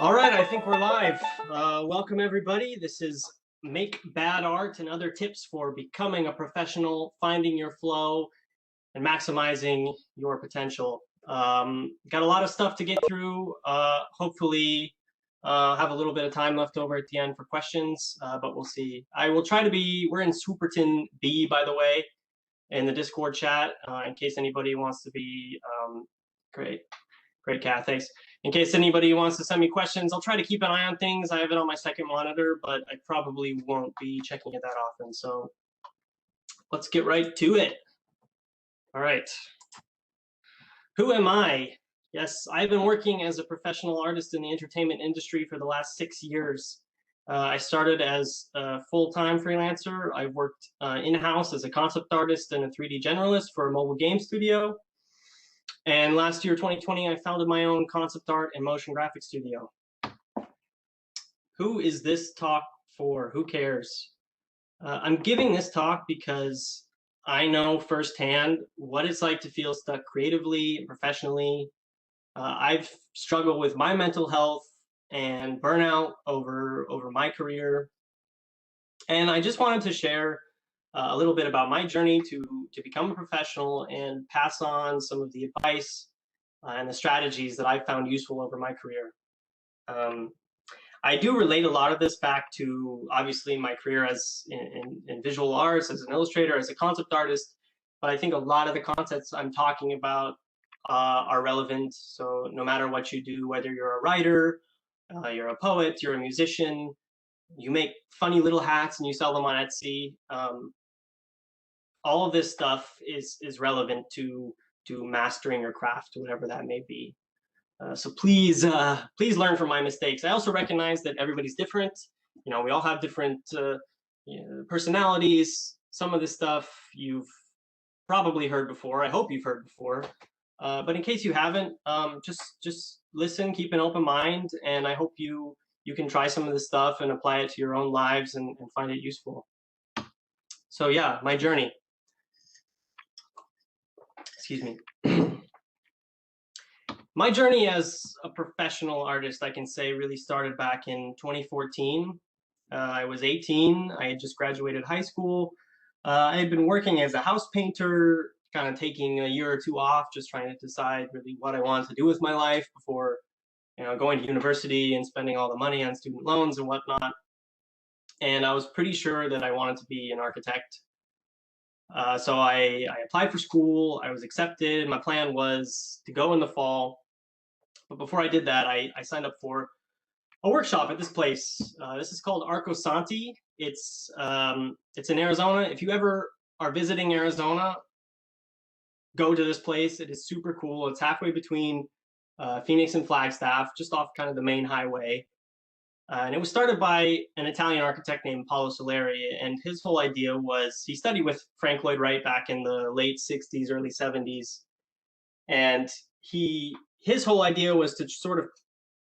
All right, I think we're live. Welcome, everybody. This is Make Bad Art and Other Tips for Becoming a Professional, Finding Your Flow, and Maximizing Your Potential. Got a lot of stuff to get through. Hopefully, have a little bit of time left over at the end for questions, but we'll see. I will try to be, we're in Superton B, by the way, in the Discord chat, in case anybody wants to be, great. Great, Kat, thanks. In case anybody wants to send me questions, I'll try to keep an eye on things. I have it on my second monitor, but I probably won't be checking it that often. So let's get right to it. All right. Who am I? Yes, I've been working as a professional artist in the entertainment industry for the last 6 years. I started as a full-time freelancer. I've worked in-house as a concept artist and a 3D generalist for a mobile game studio. And last year, 2020, I founded my own concept art and motion graphic studio. Who is this talk for? Who cares? I'm giving this talk because I know firsthand what it's like to feel stuck creatively and professionally. I've struggled with my mental health and burnout over my career. And I just wanted to share a little bit about my journey to become a professional and pass on some of the advice and the strategies that I found useful over my career. I do relate a lot of this back to obviously my career as in visual arts, as an illustrator, as a concept artist, but I think a lot of the concepts I'm talking about are relevant. So no matter what you do, whether you're a writer, you're a poet, you're a musician, you make funny little hats and you sell them on Etsy, all of this stuff is relevant to mastering your craft, whatever that may be. So please learn from my mistakes. I also recognize that everybody's different. You know, we all have different personalities. Some of this stuff you've probably heard before. I hope you've heard before. But in case you haven't, just listen, keep an open mind, and I hope you can try some of this stuff and apply it to your own lives and find it useful. So yeah, my journey. Excuse me. My journey as a professional artist, I can say, really started back in 2014. I was 18. I had just graduated high school. I had been working as a house painter, kind of taking a year or two off, just trying to decide really what I wanted to do with my life before, going to university and spending all the money on student loans and whatnot. And I was pretty sure that I wanted to be an architect. So I applied for school. I was accepted. My plan was to go in the fall. But before I did that, I signed up for a workshop at this place. This is called Arco Santi. It's in Arizona. If you ever are visiting Arizona, go to this place. It is super cool. It's halfway between Phoenix and Flagstaff, just off kind of the main highway. And it was started by an Italian architect named Paolo Soleri, and his whole idea was, he studied with Frank Lloyd Wright back in the late 60s, early 70s, and his whole idea was to sort of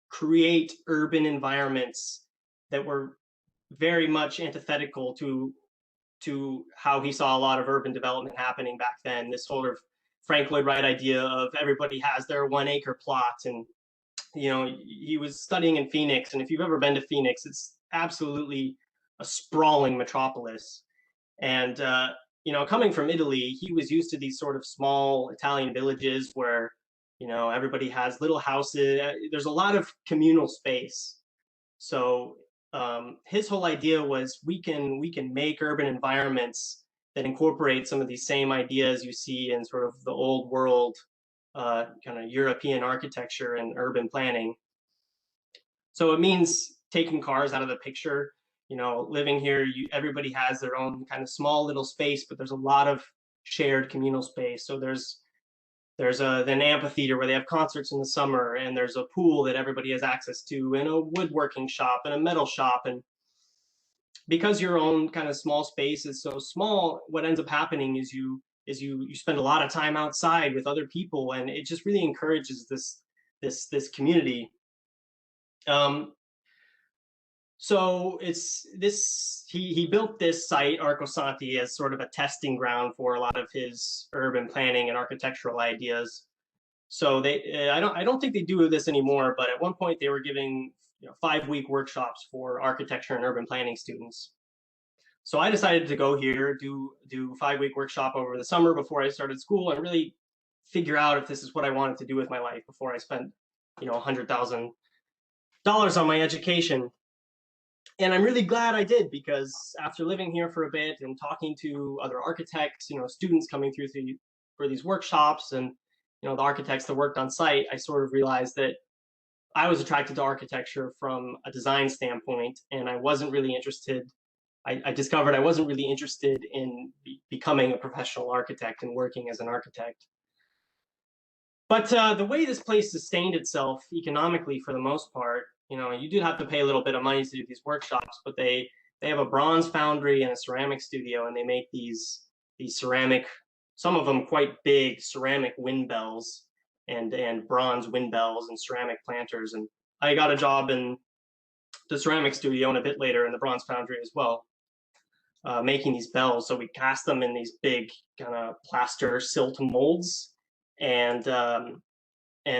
create urban environments that were very much antithetical to how he saw a lot of urban development happening back then. This sort of Frank Lloyd Wright idea of everybody has their 1 acre plot, and he was studying in Phoenix, and if you've ever been to Phoenix, it's absolutely a sprawling metropolis. And coming from Italy, he was used to these sort of small Italian villages where everybody has little houses. There's a lot of communal space. So his whole idea was we can make urban environments that incorporate some of these same ideas you see in sort of the old world kind of European architecture and urban planning. So it means taking cars out of the picture. Living here, everybody has their own kind of small little space, but there's a lot of shared communal space. So there's an amphitheater where they have concerts in the summer, and there's a pool that everybody has access to, and a woodworking shop and a metal shop. And because your own kind of small space is so small, what ends up happening is you spend a lot of time outside with other people, and it just really encourages this community. So he built this site, Arco Santi, as sort of a testing ground for a lot of his urban planning and architectural ideas. So I don't think they do this anymore, but at one point they were giving 5-week workshops for architecture and urban planning students. So I decided to go here, do 5-week workshop over the summer before I started school, and really figure out if this is what I wanted to do with my life before I spent, $100,000 on my education. And I'm really glad I did, because after living here for a bit and talking to other architects, students coming through for these workshops, and the architects that worked on site, I sort of realized that I was attracted to architecture from a design standpoint, and I wasn't really interested. I discovered I wasn't really interested in becoming a professional architect and working as an architect. But the way this place sustained itself economically, for the most part, you did have to pay a little bit of money to do these workshops, but they have a bronze foundry and a ceramic studio, and they make these ceramic, some of them quite big ceramic wind bells and bronze wind bells and ceramic planters. And I got a job in the ceramic studio and a bit later in the bronze foundry as well, making these bells. So we cast them in these big kind of plaster silt molds, and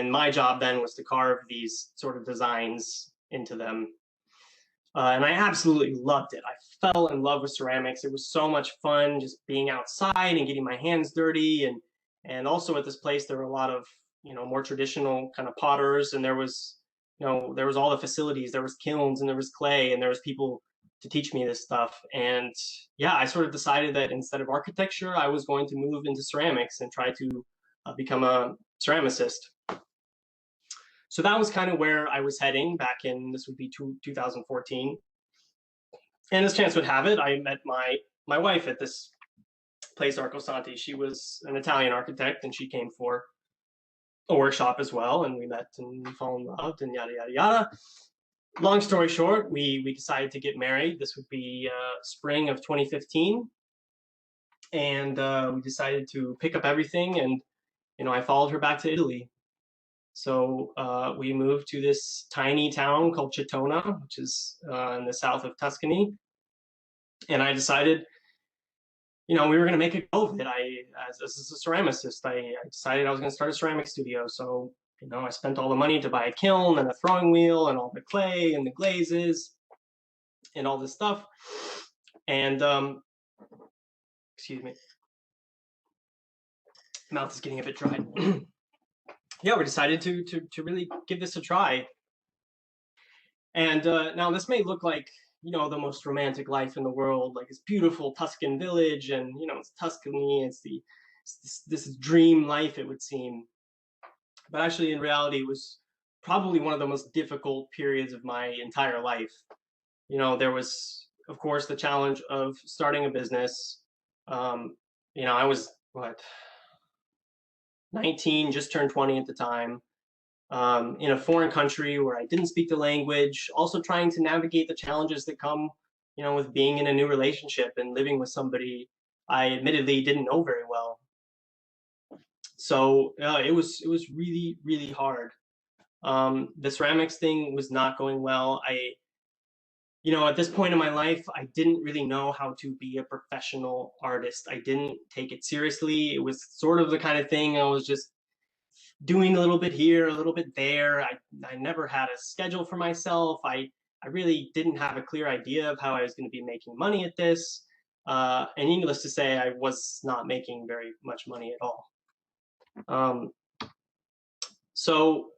my job then was to carve these sort of designs into them. And I absolutely loved it. I fell in love with ceramics. It was so much fun just being outside and getting my hands dirty. And also at this place, there were a lot of, more traditional kind of potters, and there was all the facilities. There was kilns and there was clay, and there was people to teach me this stuff. And yeah, I sort of decided that instead of architecture, I was going to move into ceramics and try to become a ceramicist. So that was kind of where I was heading back in, this would be 2014. And as chance would have it, I met my wife at this place, Arcosanti. She was an Italian architect, and she came for a workshop as well, and we met and fell in love and yada, yada, yada. Long story short, we decided to get married. This would be spring of 2015. And we decided to pick up everything, and I followed her back to Italy. So we moved to this tiny town called Cetona, which is in the south of Tuscany. And I decided, we were going to make a go of it. As a ceramicist, I decided I was going to start a ceramic studio. So, I spent all the money to buy a kiln and a throwing wheel and all the clay and the glazes and all this stuff. And, excuse me, mouth is getting a bit dry. Yeah, we decided to really give this a try. And now this may look like, the most romantic life in the world, like this beautiful Tuscan village, and it's Tuscany, it's this dream life, it would seem. But actually, in reality, it was probably one of the most difficult periods of my entire life. There was, of course, the challenge of starting a business. I was, 19, just turned 20 at the time, in a foreign country where I didn't speak the language, also trying to navigate the challenges that come, with being in a new relationship and living with somebody I admittedly didn't know very well. So it was really, really hard. The ceramics thing was not going well. At this point in my life, I didn't really know how to be a professional artist. I didn't take it seriously. It was sort of the kind of thing I was just doing a little bit here, a little bit there. I never had a schedule for myself. I really didn't have a clear idea of how I was going to be making money at this. And needless to say, I was not making very much money at all. So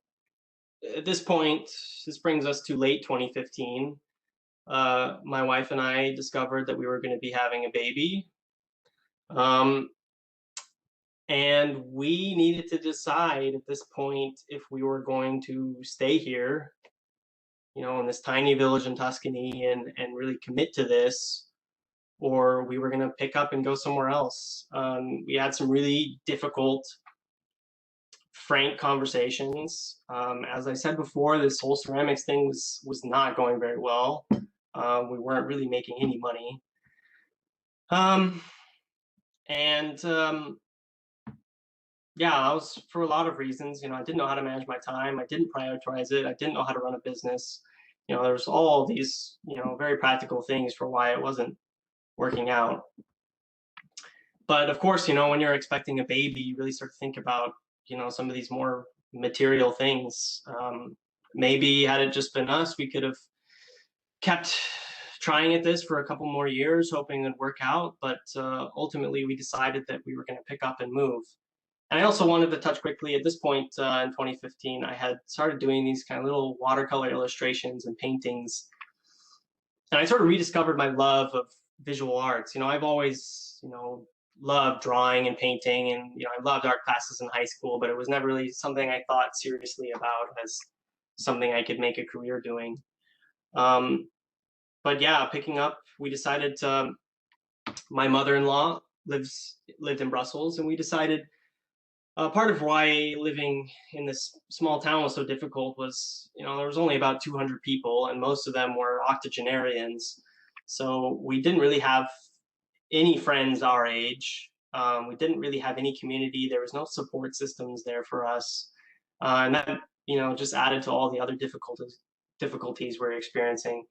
at this point, this brings us to late 2015. My wife and I discovered that we were going to be having a baby. And we needed to decide at this point if we were going to stay here, in this tiny village in Tuscany, and really commit to this, or we were going to pick up and go somewhere else. We had some really difficult, frank conversations. As I said before, this whole ceramics thing was not going very well. We weren't really making any money. Yeah, I was, for a lot of reasons, I didn't know how to manage my time. I didn't prioritize it. I didn't know how to run a business. There's all these, very practical things for why it wasn't working out. But of course, when you're expecting a baby, you really start to think about, some of these more material things. maybe had it just been us, we could have kept trying at this for a couple more years, hoping it'd work out. But ultimately, we decided that we were going to pick up and move. And I also wanted to touch quickly at this point in 2015, I had started doing these kind of little watercolor illustrations and paintings. And I sort of rediscovered my love of visual arts. I've always, loved drawing and painting, and I loved art classes in high school, but it was never really something I thought seriously about as something I could make a career doing. But yeah, picking up, we decided to, my mother-in-law lived in Brussels, and we decided part of why living in this small town was so difficult was, there was only about 200 people, and most of them were octogenarians. So we didn't really have any friends our age. We didn't really have any community. There was no support systems there for us. And that, just added to all the other difficulties we're experiencing.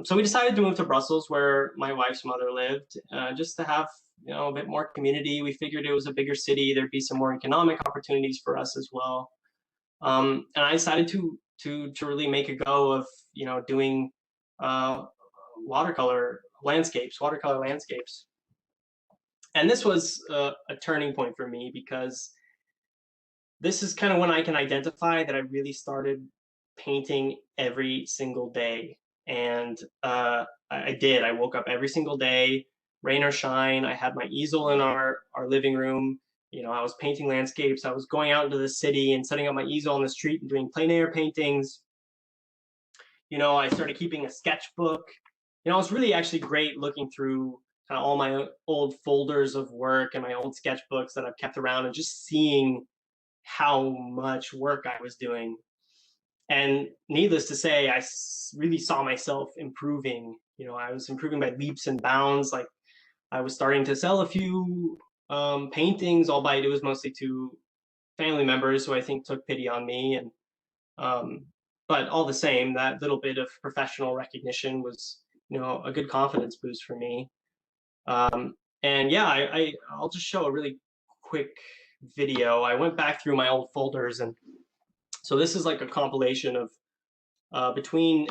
So we decided to move to Brussels, where my wife's mother lived, just to have a bit more community. We figured it was a bigger city. There'd be some more economic opportunities for us as well. And I decided to really make a go of doing watercolor landscapes. And this was a turning point for me, because this is kind of when I can identify that I really started painting every single day. And I did. I woke up every single day, rain or shine. I had my easel in our living room. I was painting landscapes. I was going out into the city and setting up my easel on the street and doing plein air paintings. I started keeping a sketchbook. It was really actually great looking through kind of all my old folders of work and my old sketchbooks that I've kept around, and just seeing how much work I was doing. And needless to say, I really saw myself improving. I was improving by leaps and bounds. Like, I was starting to sell a few paintings, albeit it was mostly to family members who I think took pity on me. And but all the same, that little bit of professional recognition was, a good confidence boost for me. And yeah, I'll just show a really quick video. I went back through my old folders, and so this is like a compilation of between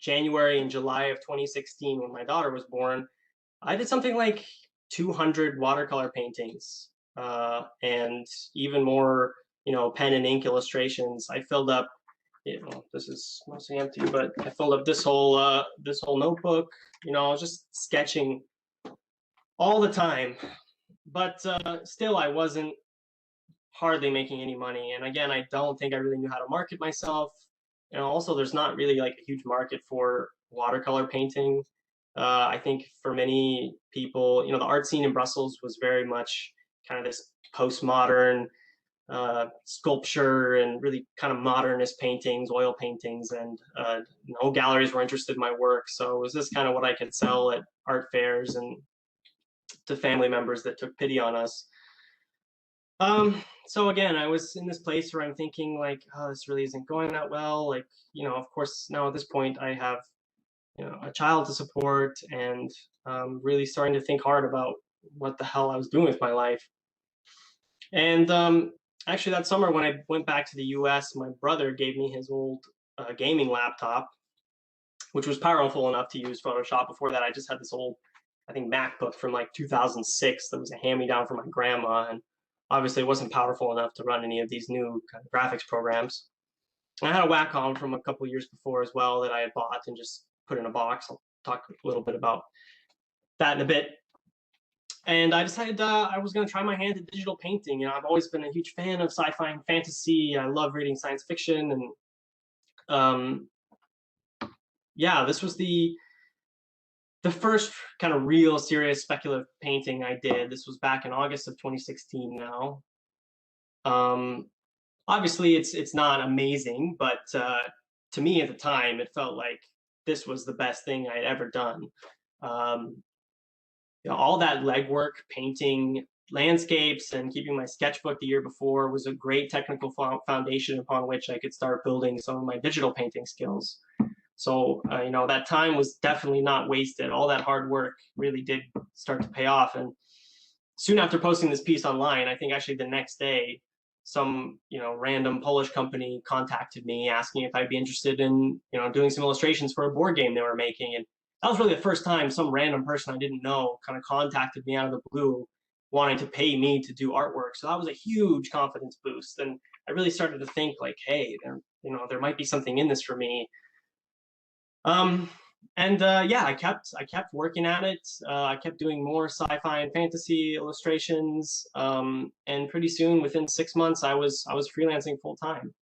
January and July of 2016, when my daughter was born. I did something like 200 watercolor paintings, and even more, pen and ink illustrations. I filled up, this is mostly empty, but I filled up this whole notebook. I was just sketching all the time. But still, I wasn't hardly making any money. And again, I don't think I really knew how to market myself. Also, there's not really like a huge market for watercolor painting. I think for many people, the art scene in Brussels was very much kind of this postmodern sculpture and really kind of modernist paintings, oil paintings, and no galleries were interested in my work. So it was this kind of what I could sell at art fairs and to family members that took pity on us. So again, I was in this place where I'm thinking like, oh, this really isn't going that well. Like, of course, now at this point I have, a child to support, and really starting to think hard about what the hell I was doing with my life. And actually that summer when I went back to the US, my brother gave me his old gaming laptop, which was powerful enough to use Photoshop. Before that, I just had this old, I think, MacBook from like 2006 that was a hand-me-down from my grandma, and obviously it wasn't powerful enough to run any of these new kind of graphics programs. And I had a Wacom from a couple years before as well that I had bought and just put in a box. I'll talk a little bit about that in a bit. And I decided I was going to try my hand at digital painting. I've always been a huge fan of sci-fi and fantasy. I love reading science fiction, and yeah, this was the first kind of real serious speculative painting I did. This was back in August of 2016 now. Obviously it's not amazing, but to me at the time, it felt like this was the best thing I had ever done. All that legwork, painting landscapes and keeping my sketchbook the year before, was a great technical foundation upon which I could start building some of my digital painting skills. So, that time was definitely not wasted. All that hard work really did start to pay off. And soon after posting this piece online, I think actually the next day, some random Polish company contacted me asking if I'd be interested in doing some illustrations for a board game they were making, and that was really the first time some random person I didn't know kind of contacted me out of the blue wanting to pay me to do artwork. So that was a huge confidence boost, and I really started to think like, hey, there might be something in this for me. Yeah, I kept working at it. I kept doing more sci-fi and fantasy illustrations, and pretty soon, within 6 months, I was freelancing full time.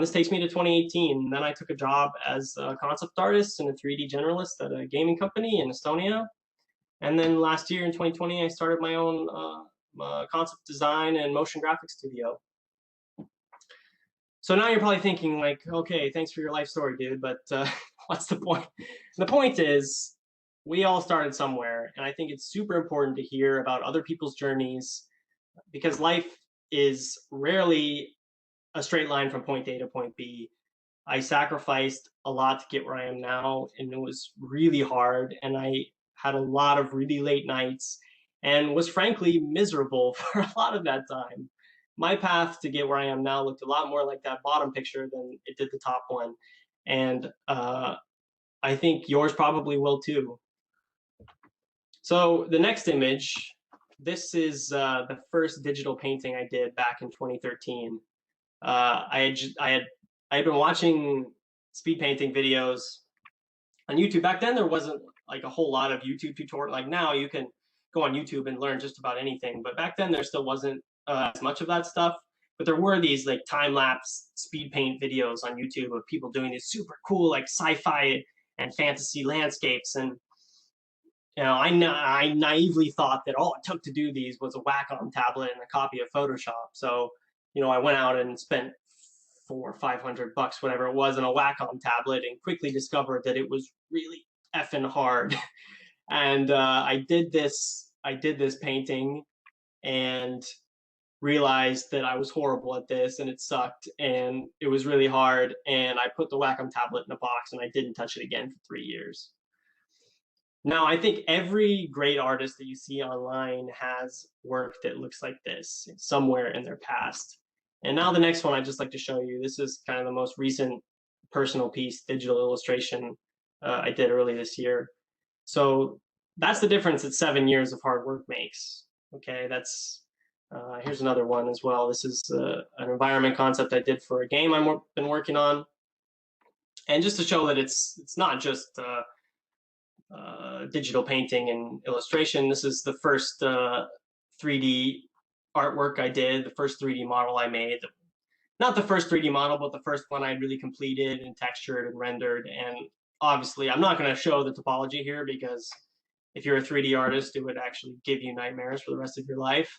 This takes me to 2018. Then I took a job as a concept artist and a 3D generalist at a gaming company in Estonia. And then last year in 2020, I started my own concept design and motion graphics studio. So now you're probably thinking like, okay, thanks for your life story, dude, but what's the point? The point is, we all started somewhere, and I think it's super important to hear about other people's journeys, because life is rarely a straight line from point A to point B. I sacrificed a lot to get where I am now, and it was really hard, and I had a lot of really late nights and was frankly miserable for a lot of that time. My path to get where I am now looked a lot more like that bottom picture than it did the top one. And I think yours probably will too. So the next image, this is the first digital painting I did back in 2013. I had been watching speed painting videos on YouTube. Back then, there wasn't like a whole lot of YouTube tutorial. Like now, you can go on YouTube and learn just about anything. But back then, there still wasn't as much of that stuff. But there were these like time-lapse speed paint videos on YouTube of people doing these super cool like sci-fi and fantasy landscapes. And I naively thought that all it took to do these was a Wacom tablet and a copy of Photoshop. So I went out and spent $400 or $500, whatever it was, on a Wacom tablet, and quickly discovered that it was really effing hard. And I did this painting and realized that I was horrible at this, and it sucked, and it was really hard. And I put the Wacom tablet in a box, and I didn't touch it again for 3 years. Now, I think every great artist that you see online has work that looks like this somewhere in their past. And now the next one I'd just like to show you, this is kind of the most recent personal piece, digital illustration I did early this year. So that's the difference that 7 years of hard work makes. Okay, here's another one as well. This is an environment concept I did for a game I've been working on. And just to show that it's not just digital painting and illustration. This is the first 3D artwork I did, the first 3D model I made. Not the first 3D model, but the first one I really completed and textured and rendered. And obviously, I'm not going to show the topology here, because if you're a 3D artist, it would actually give you nightmares for the rest of your life.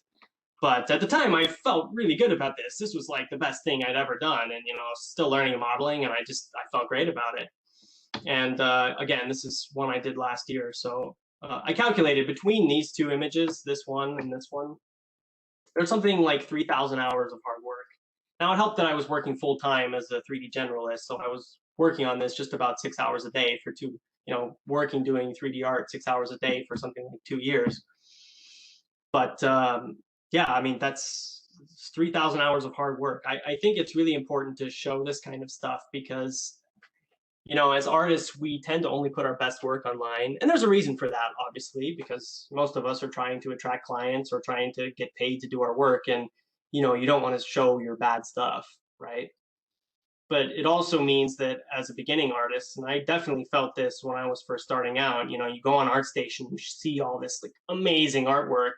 But at the time, I felt really good about this. This was like the best thing I'd ever done. And, still learning modeling, and I felt great about it. And again, this is one I did last year. So I calculated between these two images, this one and this one, there's something like 3,000 hours of hard work. Now, it helped that I was working full time as a 3D generalist. So I was working on this just about 6 hours a day for working doing 3D art 6 hours a day for something like 2 years. But yeah, I mean, that's 3,000 hours of hard work. I think it's really important to show this kind of stuff, because as artists, we tend to only put our best work online. And there's a reason for that, obviously, because most of us are trying to attract clients or trying to get paid to do our work. And, you don't want to show your bad stuff, right? But it also means that as a beginning artist, and I definitely felt this when I was first starting out, you go on ArtStation, you see all this like amazing artwork,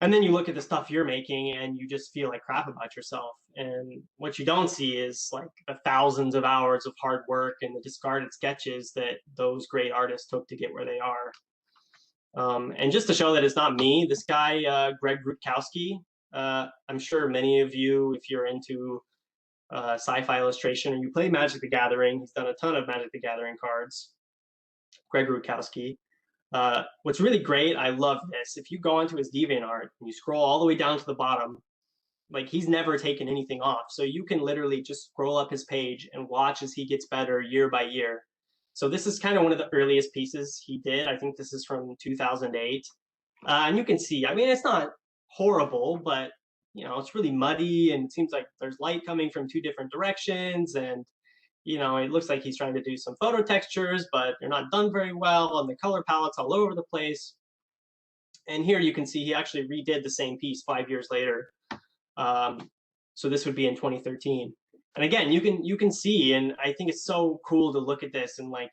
and then you look at the stuff you're making and you just feel like crap about yourself. And what you don't see is like the thousands of hours of hard work and the discarded sketches that those great artists took to get where they are. And just to show that it's not me, this guy, Greg Rutkowski, I'm sure many of you, if you're into sci-fi illustration or you play Magic the Gathering, he's done a ton of Magic the Gathering cards. Greg Rutkowski. What's really great, I love this. If you go onto his DeviantArt and you scroll all the way down to the bottom, like he's never taken anything off. So you can literally just scroll up his page and watch as he gets better year by year. So this is kind of one of the earliest pieces he did. I think this is from 2008. And you can see, I mean, it's not horrible, but it's really muddy and it seems like there's light coming from two different directions. And, it looks like he's trying to do some photo textures, but they're not done very well. And the color palette's all over the place. And here you can see he actually redid the same piece 5 years later. So this would be in 2013. And again, you can see, and I think it's so cool to look at this and like,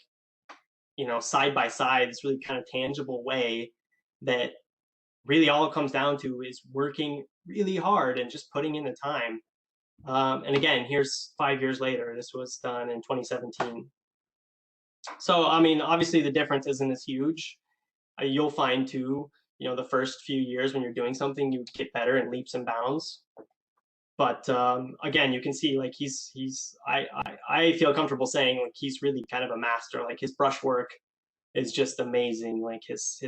side by side, this really kind of tangible way that really all it comes down to is working really hard and just putting in the time. And again, here's 5 years later. This was done in 2017. So, I mean, obviously the difference isn't as huge. You'll find too, the first few years when you're doing something, you get better in leaps and bounds. But again, you can see like I feel comfortable saying like he's really kind of a master. Like his brushwork is just amazing. Like his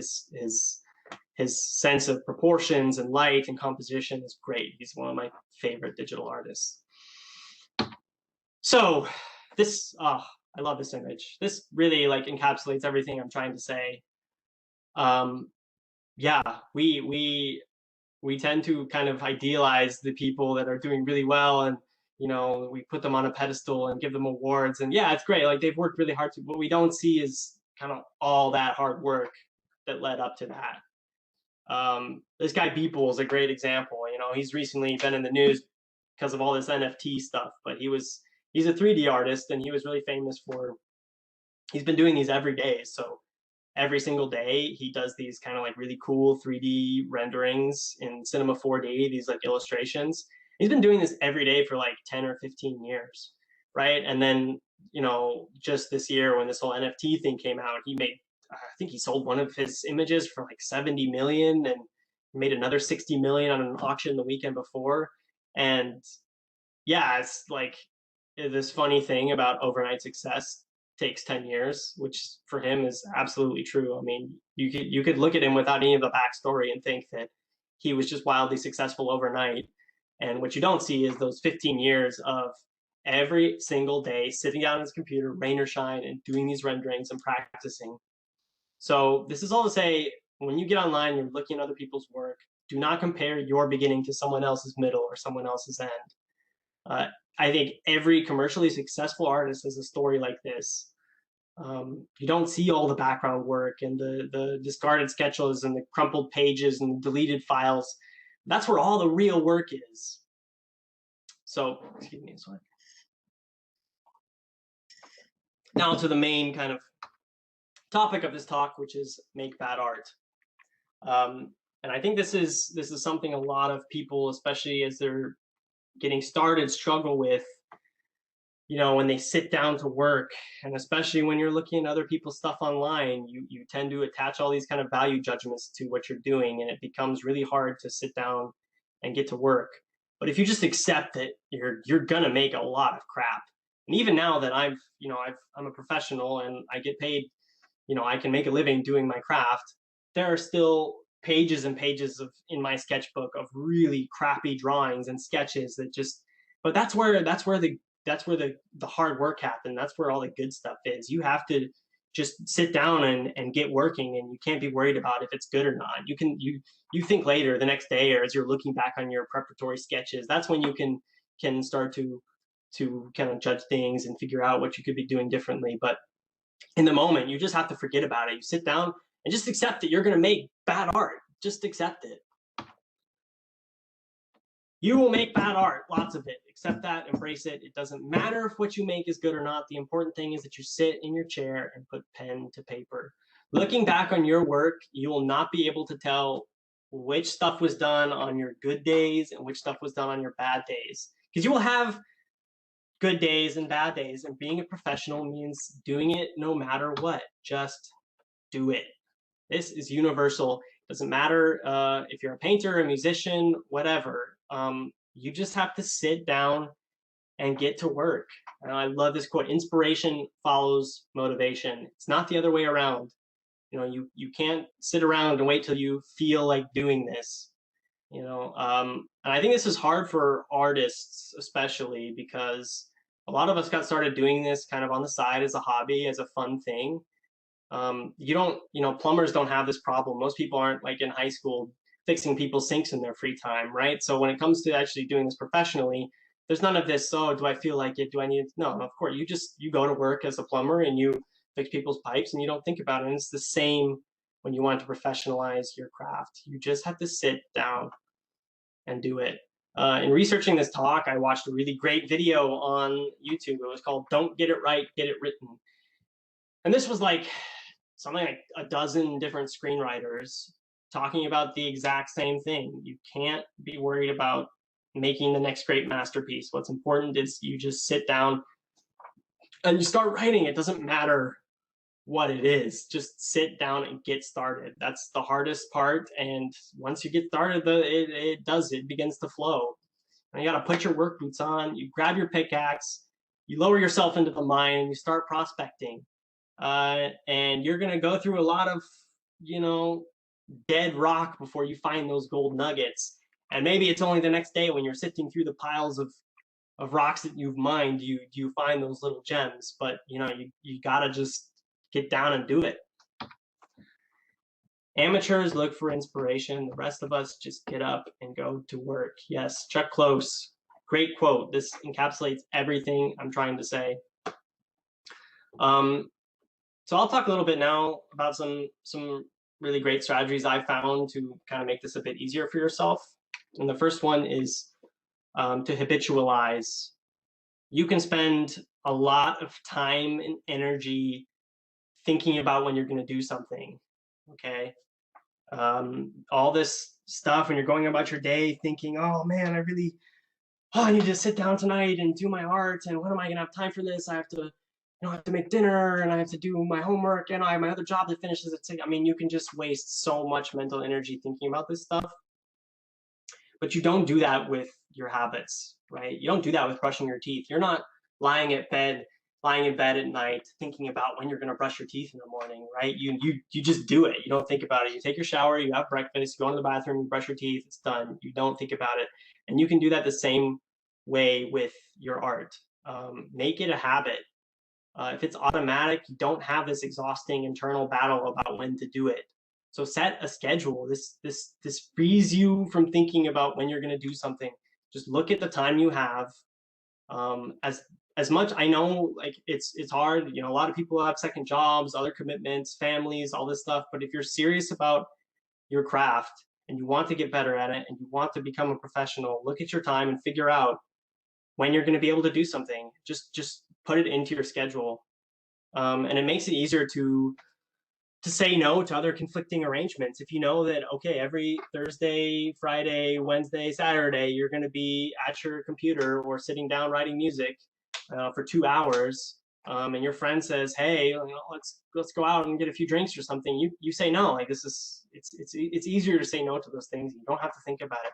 sense of proportions and light and composition is great. He's one of my favorite digital artists. So this, I love this image. This really like encapsulates everything I'm trying to say. Yeah, we tend to kind of idealize the people that are doing really well, and we put them on a pedestal and give them awards, and yeah, it's great, like they've worked really hard. What we don't see is kind of all that hard work that led up to that. This guy Beeple is a great example. He's recently been in the news because of all this NFT stuff, but he's a 3D artist, and he was really famous for, he's been doing these every day. So every single day he does these kind of like really cool 3D renderings in Cinema 4D, these like illustrations. He's been doing this every day for like 10 or 15 years, right? And then, just this year when this whole NFT thing came out, I think he sold one of his images for like 70 million and made another 60 million on an auction the weekend before. And yeah, it's like this funny thing about overnight success takes 10 years, which for him is absolutely true. I mean, you could look at him without any of the backstory and think that he was just wildly successful overnight. And what you don't see is those 15 years of every single day sitting down at his computer, rain or shine, and doing these renderings and practicing. So this is all to say, when you get online, you're looking at other people's work, do not compare your beginning to someone else's middle or someone else's end. I think every commercially successful artist has a story like this. You don't see all the background work and the discarded sketches and the crumpled pages and deleted files. That's where all the real work is. So, excuse me, sorry. Now to the main kind of topic of this talk, which is make bad art. And I think this is something a lot of people, especially as they're getting started, struggle with, when they sit down to work. And especially when you're looking at other people's stuff online, you tend to attach all these kind of value judgments to what you're doing, and it becomes really hard to sit down and get to work. But if you just accept that you're gonna make a lot of crap, and even now that I'm a professional and I get paid, I can make a living doing my craft, there are still pages and pages in my sketchbook of really crappy drawings and sketches that just, but that's where the hard work happened. That's where all the good stuff is. You have to just sit down and get working, and you can't be worried about if it's good or not. You think later, the next day, or as you're looking back on your preparatory sketches, that's when you can start to kind of judge things and figure out what you could be doing differently. But in the moment, you just have to forget about it. You sit down and just accept that you're going to make bad art. Just accept it. You will make bad art, lots of it. Accept that, embrace it. It doesn't matter if what you make is good or not. The important thing is that you sit in your chair and put pen to paper. Looking back on your work, you will not be able to tell which stuff was done on your good days and which stuff was done on your bad days. Because you will have good days and bad days, and being a professional means doing it no matter what. Just do it. This is universal. Doesn't matter if you're a painter, a musician, whatever. You just have to sit down and get to work. And I love this quote: inspiration follows motivation. It's not the other way around. You can't sit around and wait till you feel like doing this. And I think this is hard for artists, especially because a lot of us got started doing this kind of on the side as a hobby, as a fun thing. Plumbers don't have this problem. Most people aren't like in high school fixing people's sinks in their free time, right? So when it comes to actually doing this professionally, there's none of this, oh, do I feel like it? Do I need it? No, of course, you go to work as a plumber and you fix people's pipes and you don't think about it. And it's the same when you want to professionalize your craft. You just have to sit down and do it. In researching this talk, I watched a really great video on YouTube. It was called Don't Get It Right, Get It Written. And this was like something like a dozen different screenwriters talking about the exact same thing. You can't be worried about making the next great masterpiece. What's important is you just sit down and you start writing. It doesn't matter what it is, just sit down and get started. That's the hardest part, and once you get started, it begins to flow. And you got to put your work boots on, you grab your pickaxe, you lower yourself into the mine, and you start prospecting. And you're going to go through a lot of, dead rock before you find those gold nuggets. And maybe it's only the next day when you're sifting through the piles of rocks that you've mined, you find those little gems. But you gotta just get down and do it. Amateurs look for inspiration. The rest of us just get up and go to work. Yes, Chuck Close, great quote. This encapsulates everything I'm trying to say. So I'll talk a little bit now about some really great strategies I found to kind of make this a bit easier for yourself. And the first one is to habitualize. You can spend a lot of time and energy thinking about when you're going to do something, okay? All this stuff when you're going about your day thinking, oh man, I need to sit down tonight and do my art, and when am I going to have time for this? I have to make dinner, and I have to do my homework, and I have my other job that finishes at 6. I mean, you can just waste so much mental energy thinking about this stuff. But you don't do that with your habits, right? You don't do that with brushing your teeth. You're not lying in bed at night thinking about when you're going to brush your teeth in the morning, right? You just do it. You don't think about it. You take your shower, you have breakfast, you go into the bathroom, you brush your teeth, it's done. You don't think about it. And you can do that the same way with your art. Make it a habit. If it's automatic, you don't have this exhausting internal battle about when to do it. So set a schedule. This frees you from thinking about when you're going to do something. Just look at the time you have. As much, I know, like it's hard. A lot of people have second jobs, other commitments, families, all this stuff. But if you're serious about your craft and you want to get better at it and you want to become a professional, look at your time and figure out when you're going to be able to do something. Just put it into your schedule, and it makes it easier to say no to other conflicting arrangements. If you know that, okay, every Thursday, Friday, Wednesday, Saturday, you're going to be at your computer or sitting down writing music for 2 hours, and your friend says, hey, let's go out and get a few drinks or something, you say no. Like, it's easier to say no to those things. You don't have to think about it.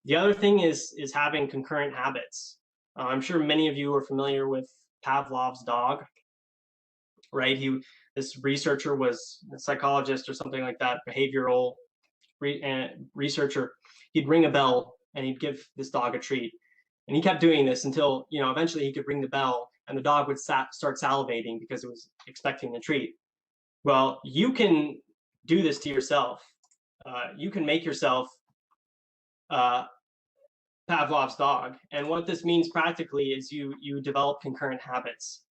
The other thing is having concurrent habits. I'm sure many of you are familiar with Pavlov's dog, right? This researcher was a psychologist or something like that, behavioral researcher. He'd ring a bell and he'd give this dog a treat. And he kept doing this until, eventually he could ring the bell and the dog would start salivating because it was expecting the treat. Well, you can do this to yourself. You can make yourself Pavlov's dog. And what this means practically is you develop concurrent habits.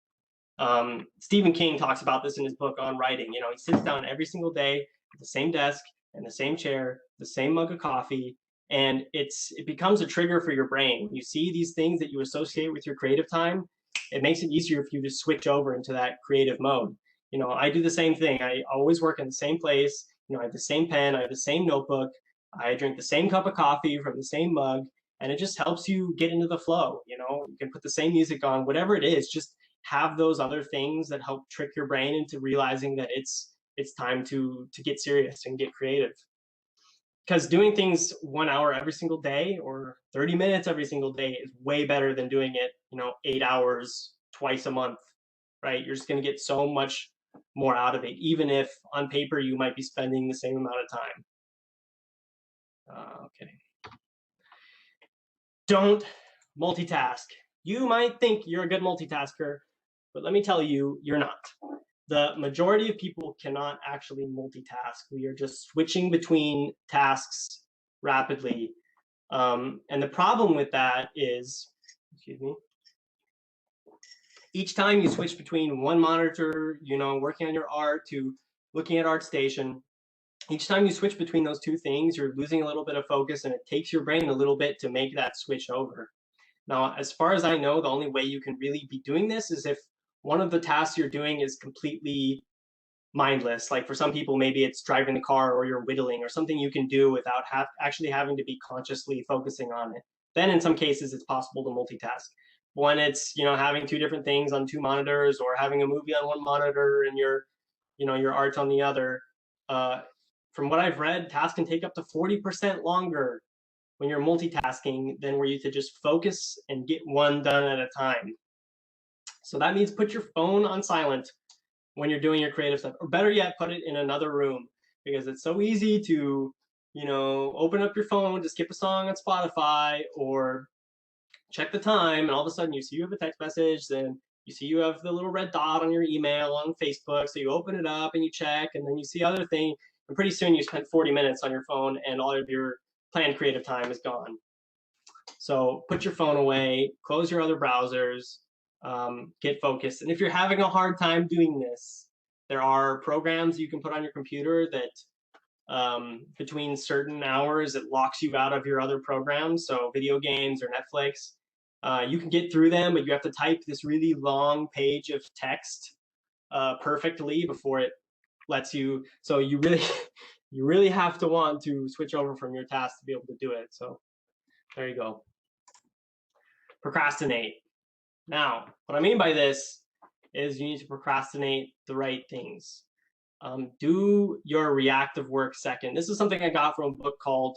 Stephen King talks about this in his book on writing. He sits down every single day at the same desk and the same chair, the same mug of coffee, and it becomes a trigger for your brain. You see these things that you associate with your creative time, it makes it easier for you to switch over into that creative mode. I do the same thing. I always work in the same place. I have the same pen, I have the same notebook, I drink the same cup of coffee from the same mug, and it just helps you get into the flow. You can put the same music on, whatever it is, just have those other things that help trick your brain into realizing that it's time to get serious and get creative. Because doing things 1 hour every single day or 30 minutes every single day is way better than doing it, 8 hours twice a month, right? You're just going to get so much more out of it, even if on paper you might be spending the same amount of time. Okay. Don't multitask. You might think you're a good multitasker, but let me tell you, you're not. the majority of people cannot actually multitask. We are just switching between tasks rapidly. And the problem with that is, excuse me, each time you switch between one monitor, working on your art, to looking at ArtStation, each time you switch between those two things, you're losing a little bit of focus, and it takes your brain a little bit to make that switch over. Now, as far as I know, the only way you can really be doing this is if one of the tasks you're doing is completely mindless. Like for some people, maybe it's driving the car or you're whittling or something you can do without actually having to be consciously focusing on it. Then in some cases, it's possible to multitask. When it's, having two different things on two monitors, or having a movie on one monitor and your art on the other, from what I've read, tasks can take up to 40% longer when you're multitasking than were you to just focus and get one done at a time. So that means put your phone on silent when you're doing your creative stuff, or better yet, put it in another room, because it's so easy to, open up your phone to skip a song on Spotify or check the time, and all of a sudden you see you have a text message, then you see you have the little red dot on your email on Facebook, so you open it up and you check, and then you see other thing, and pretty soon you spent 40 minutes on your phone and all of your planned creative time is gone. So put your phone away, close your other browsers, get focused. And if you're having a hard time doing this, there are programs you can put on your computer that between certain hours, it locks you out of your other programs. So video games or Netflix, you can get through them, but you have to type this really long page of text perfectly before it lets you. So you really, you really have to want to switch over from your task to be able to do it. So there you go. Procrastinate. Now, what I mean by this is you need to procrastinate the right things. Do your reactive work second. This is something I got from a book called,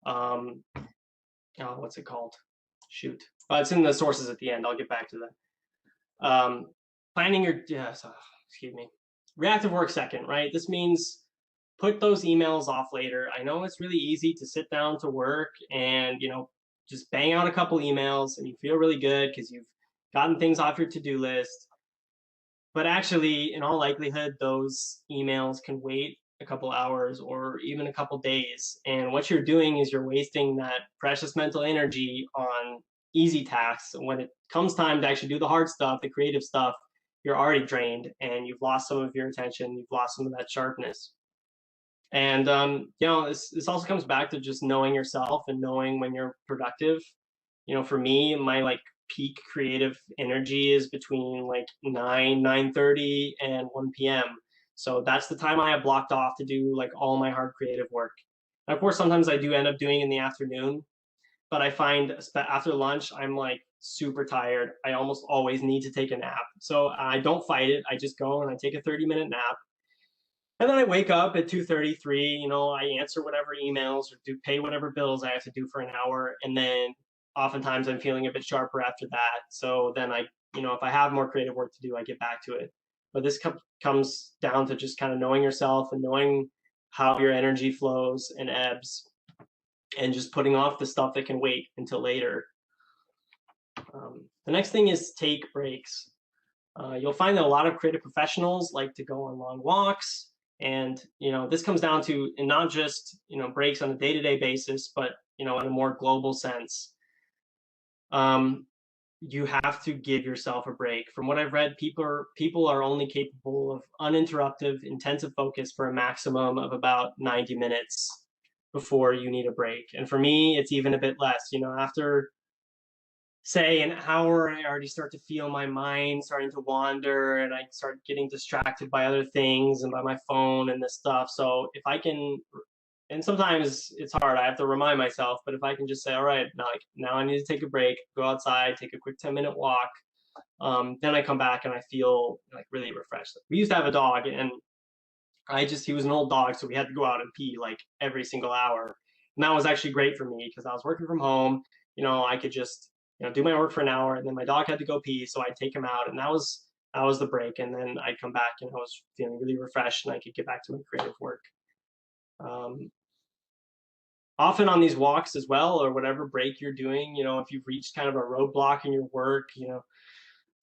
what's it called? Shoot. It's in the sources at the end. I'll get back to that. Planning your, excuse me. Reactive work second, right? This means put those emails off later. I know it's really easy to sit down to work and, just bang out a couple emails and you feel really good because you've gotten things off your to-do list. But actually, in all likelihood, those emails can wait a couple hours or even a couple days. And what you're doing is you're wasting that precious mental energy on easy tasks. When it comes time to actually do the hard stuff, the creative stuff, you're already drained and you've lost some of your attention, you've lost some of that sharpness. And this also comes back to just knowing yourself and knowing when you're productive. For me, my peak creative energy is between 9:30 and 1 p.m. So that's the time I have blocked off to do all my hard creative work. And of course, sometimes I do end up doing in the afternoon, but I find after lunch, I'm super tired. I almost always need to take a nap. So I don't fight it. I just go and I take a 30-minute nap. And then I wake up at 2:33, I answer whatever emails or pay whatever bills I have to do for an hour. And then oftentimes I'm feeling a bit sharper after that. So then if I have more creative work to do, I get back to it. But this comes down to just kind of knowing yourself and knowing how your energy flows and ebbs, and just putting off the stuff that can wait until later. The next thing is take breaks. You'll find that a lot of creative professionals like to go on long walks. And, this comes down to not just, breaks on a day-to-day basis, but, in a more global sense. You have to give yourself a break. From what I've read, people are only capable of uninterrupted, intensive focus for a maximum of about 90 minutes before you need a break. And for me, it's even a bit less. After say an hour, I already start to feel my mind starting to wander, and I start getting distracted by other things and by my phone and this stuff. So if I can, and sometimes it's hard, I have to remind myself, but if I can just say, all right, now I need to take a break, go outside, take a quick 10-minute walk, then I come back and I feel really refreshed. We used to have a dog, and he was an old dog, so we had to go out and pee every single hour. And that was actually great for me because I was working from home. I could just do my work for an hour, and then my dog had to go pee, so I'd take him out, and that was the break. And then I'd come back and I was feeling really refreshed, and I could get back to my creative work. Often on these walks as well, or whatever break you're doing, if you've reached kind of a roadblock in your work,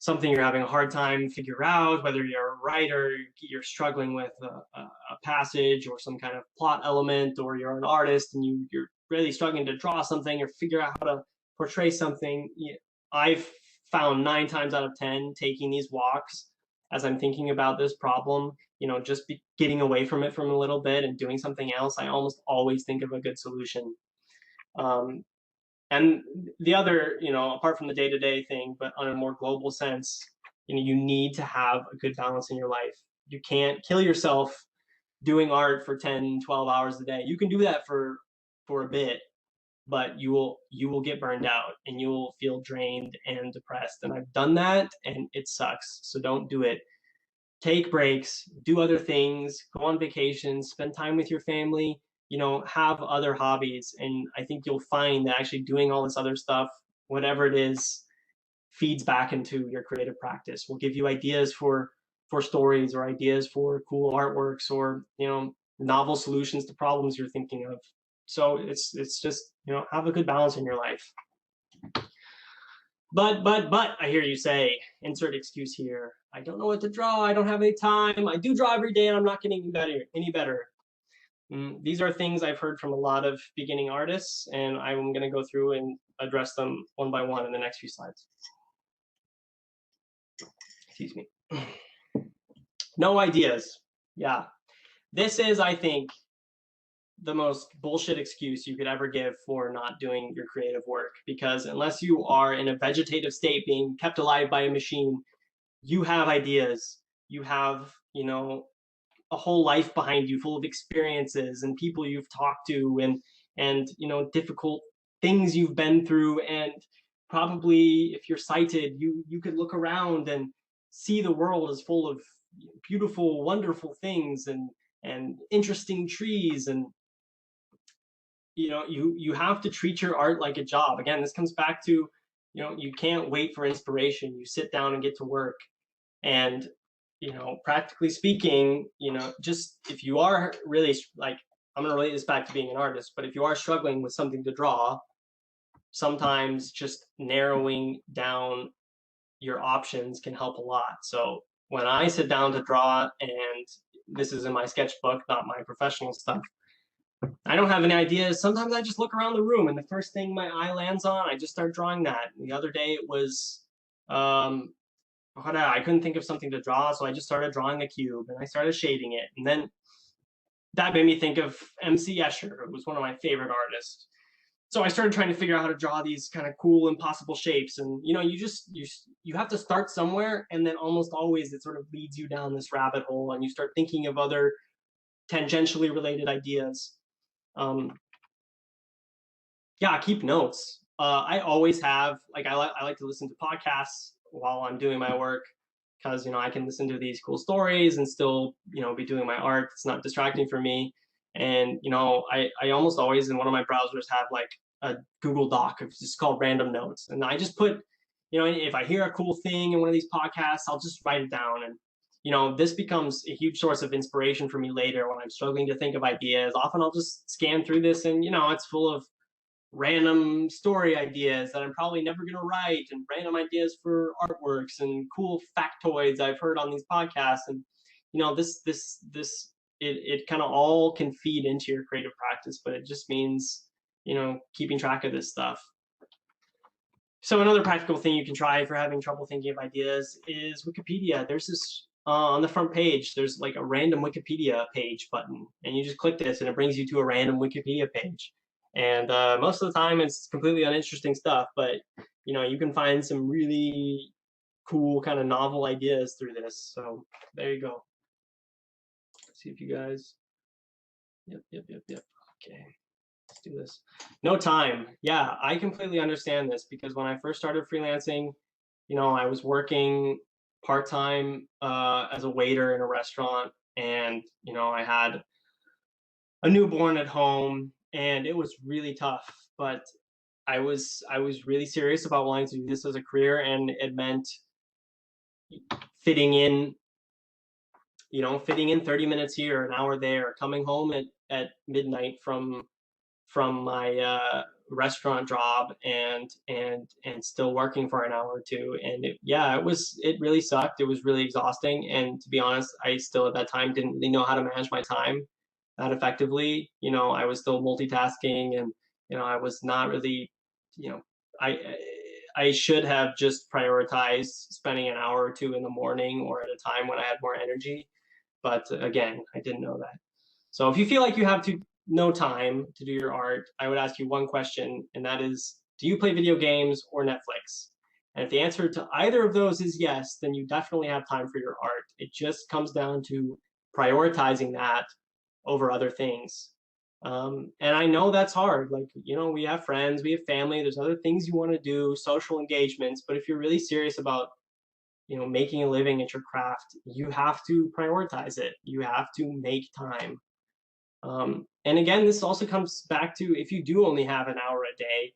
something you're having a hard time figure out, whether you're a writer, you're struggling with a passage or some kind of plot element, or you're an artist and you're really struggling to draw something or figure out how to portray something. I've found 9 times out of 10 taking these walks as I'm thinking about this problem, just getting away from it for a little bit and doing something else, I almost always think of a good solution. And the other, apart from the day-to-day thing, but on a more global sense, you need to have a good balance in your life. You can't kill yourself doing art for 10, 12 hours a day. You can do that for a bit, but you will get burned out and you will feel drained and depressed. And I've done that and it sucks. So don't do it. Take breaks, do other things, go on vacations, spend time with your family, have other hobbies. And I think you'll find that actually doing all this other stuff, whatever it is, feeds back into your creative practice. Will give you ideas for stories or ideas for cool artworks or, novel solutions to problems you're thinking of. So it's just, have a good balance in your life. But I hear you say, insert excuse here. I don't know what to draw. I don't have any time. I do draw every day and I'm not getting any better. These are things I've heard from a lot of beginning artists, and I'm going to go through and address them one by one in the next few slides. Excuse me. No ideas. Yeah. This is, I think, the most bullshit excuse you could ever give for not doing your creative work, because unless you are in a vegetative state being kept alive by a machine, you have ideas, you have, a whole life behind you full of experiences and people you've talked to and difficult things you've been through. And probably if you're sighted, you could look around and see the world as full of beautiful, wonderful things and interesting trees. And you have to treat your art like a job. Again, this comes back to, you can't wait for inspiration. You sit down and get to work. And practically speaking, just if you are really, like, I'm going to relate this back to being an artist, but if you are struggling with something to draw, sometimes just narrowing down your options can help a lot. So when I sit down to draw, and this is in my sketchbook, not my professional stuff, I don't have any ideas. Sometimes I just look around the room and the first thing my eye lands on, I just start drawing that. And the other day it was, I couldn't think of something to draw, so I just started drawing a cube and I started shading it. And then that made me think of MC Escher, who was one of my favorite artists. So I started trying to figure out how to draw these kind of cool, impossible shapes. And you have to start somewhere, and then almost always it sort of leads you down this rabbit hole, and you start thinking of other tangentially related ideas. Yeah, keep notes. I always have, like, I like to listen to podcasts while I'm doing my work, because I can listen to these cool stories and still be doing my art. It's not distracting for me. And I almost always in one of my browsers have like a Google Doc. It's just called random notes, and I just put, if I hear a cool thing in one of these podcasts, I'll just write it down. And this becomes a huge source of inspiration for me later when I'm struggling to think of ideas. Often I'll just scan through this, and it's full of random story ideas that I'm probably never going to write, and random ideas for artworks and cool factoids I've heard on these podcasts. And it kind of all can feed into your creative practice, but it just means keeping track of this stuff. So another practical thing you can try if you're having trouble thinking of ideas is Wikipedia. There's this on the front page, there's like a random Wikipedia page button, and you just click this and it brings you to a random Wikipedia page. And most of the time it's completely uninteresting stuff, but you can find some really cool kind of novel ideas through this. So there you go. Let's see if you guys, yep. Okay, let's do this. No time. Yeah, I completely understand this, because when I first started freelancing, I was working part-time as a waiter in a restaurant, and I had a newborn at home, and it was really tough. But I was really serious about wanting to do this as a career, and it meant fitting in 30 minutes here, an hour there, coming home at midnight from my restaurant job and still working for an hour or two. And yeah, it really sucked. It was really exhausting. And to be honest, I still at that time didn't really know how to manage my time that effectively. I was still multitasking, and I was not really, you know, I I should have just prioritized spending an hour or two in the morning or at a time when I had more energy. But again, I didn't know that. So if you feel like you have no time to do your art, I would ask you one question, and that is, do you play video games or Netflix? And if the answer to either of those is yes, then you definitely have time for your art. It just comes down to prioritizing that over other things. And I know that's hard. Like, we have friends, we have family, there's other things you want to do, social engagements. But if you're really serious about, making a living at your craft, you have to prioritize it. You have to make time. And again, this also comes back to, if you do only have an hour a day,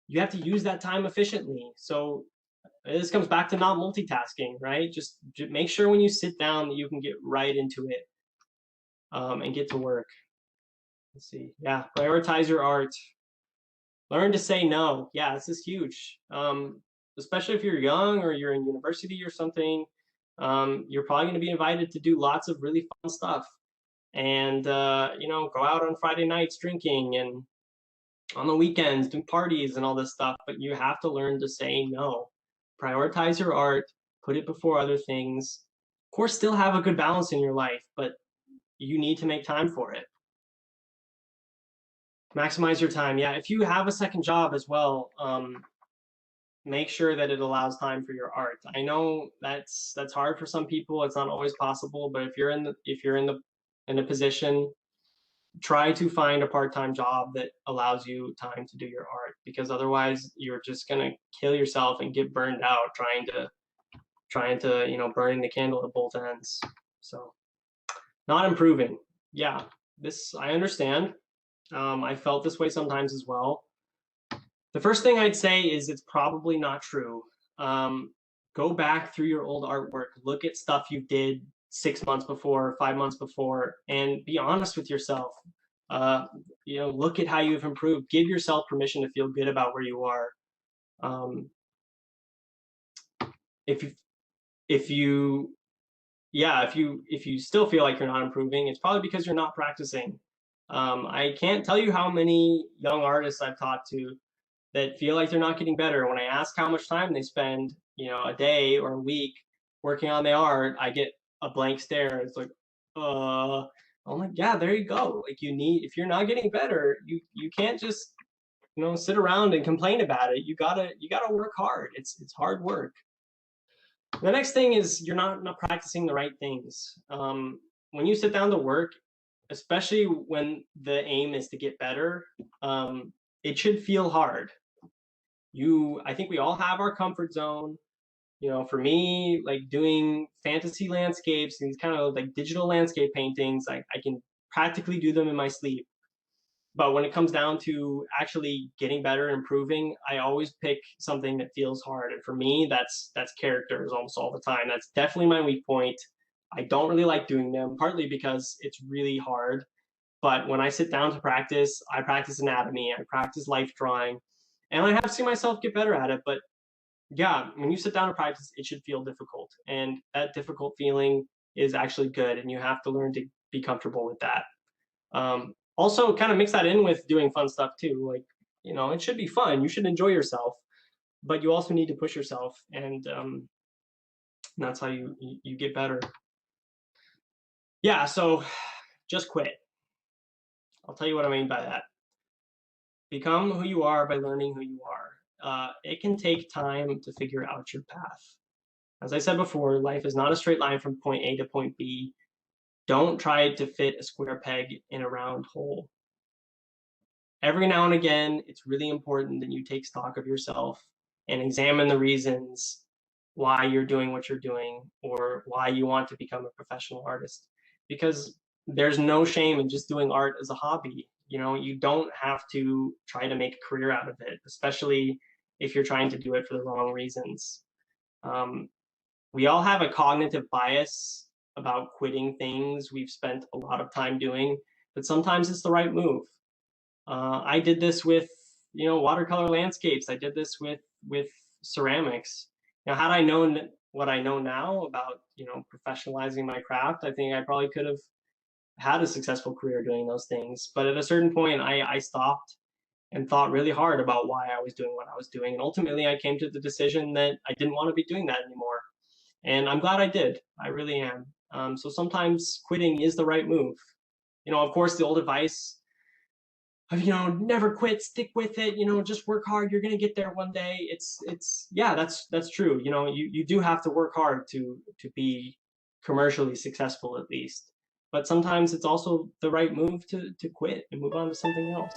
you have to use that time efficiently. So this comes back to not multitasking, right? Just make sure when you sit down that you can get right into it, and get to work. Let's see. Yeah, prioritize your art. Learn to say no. Yeah, this is huge. Especially if you're young or you're in university or something. You're probably going to be invited to do lots of really fun stuff, and go out on Friday nights drinking, and on the weekends do parties and all this stuff. But you have to learn to say no. Prioritize your art. Put it before other things. Of course, still have a good balance in your life, but you need to make time for it. Maximize your time. Yeah, if you have a second job as well, make sure that it allows time for your art. I know that's hard for some people. It's not always possible, but if you're in a position, try to find a part-time job that allows you time to do your art, because otherwise you're just gonna kill yourself and get burned out trying to burning the candle at both ends. So not improving. Yeah, this I understand. I felt this way sometimes as well. The first thing I'd say is it's probably not true. Go back through your old artwork, look at stuff you did 6 months before, 5 months before, and be honest with yourself. Look at how you've improved. Give yourself permission to feel good about where you are. If you, if you, yeah, if you still feel like you're not improving, it's probably because you're not practicing. I can't tell you how many young artists I've talked to that feel like they're not getting better. When I ask how much time they spend, a day or a week working on their art, I get a blank stare. It's like, I'm like, yeah, there you go. Like, if you're not getting better, you can't just, sit around and complain about it. You gotta work hard. It's hard work. The next thing is you're not practicing the right things. When you sit down to work, especially when the aim is to get better, it should feel hard. I think we all have our comfort zone. For me, like doing fantasy landscapes and these kind of like digital landscape paintings, I can practically do them in my sleep. But when it comes down to actually getting better and improving, I always pick something that feels hard. And for me, that's characters almost all the time. That's definitely my weak point. I don't really like doing them, partly because it's really hard. But when I sit down to practice, I practice anatomy, I practice life drawing, and I have seen myself get better at it. But yeah, when you sit down to practice, it should feel difficult. And that difficult feeling is actually good, and you have to learn to be comfortable with that. Also, kind of mix that in with doing fun stuff too. Like, it should be fun. You should enjoy yourself, but you also need to push yourself, and that's how you get better. Yeah, so just quit. I'll tell you what I mean by that. Become who you are by learning who you are. It can take time to figure out your path. As I said before, life is not a straight line from point A to point B. Don't try to fit a square peg in a round hole. Every now and again, it's really important that you take stock of yourself and examine the reasons why you're doing what you're doing or why you want to become a professional artist. Because there's no shame in just doing art as a hobby. You don't have to try to make a career out of it, especially if you're trying to do it for the wrong reasons. We all have a cognitive bias about quitting things we've spent a lot of time doing, but sometimes it's the right move. I did this with, watercolor landscapes. I did this with ceramics. Had I known what I know now about, professionalizing my craft, I think I probably could have had a successful career doing those things. But at a certain point, I stopped and thought really hard about why I was doing what I was doing. And ultimately, I came to the decision that I didn't want to be doing that anymore. And I'm glad I did. I really am. So sometimes quitting is the right move. Of course, the old advice of, never quit, stick with it, just work hard. You're going to get there one day. Yeah, that's true. You do have to work hard to be commercially successful at least. But sometimes it's also the right move to quit and move on to something else.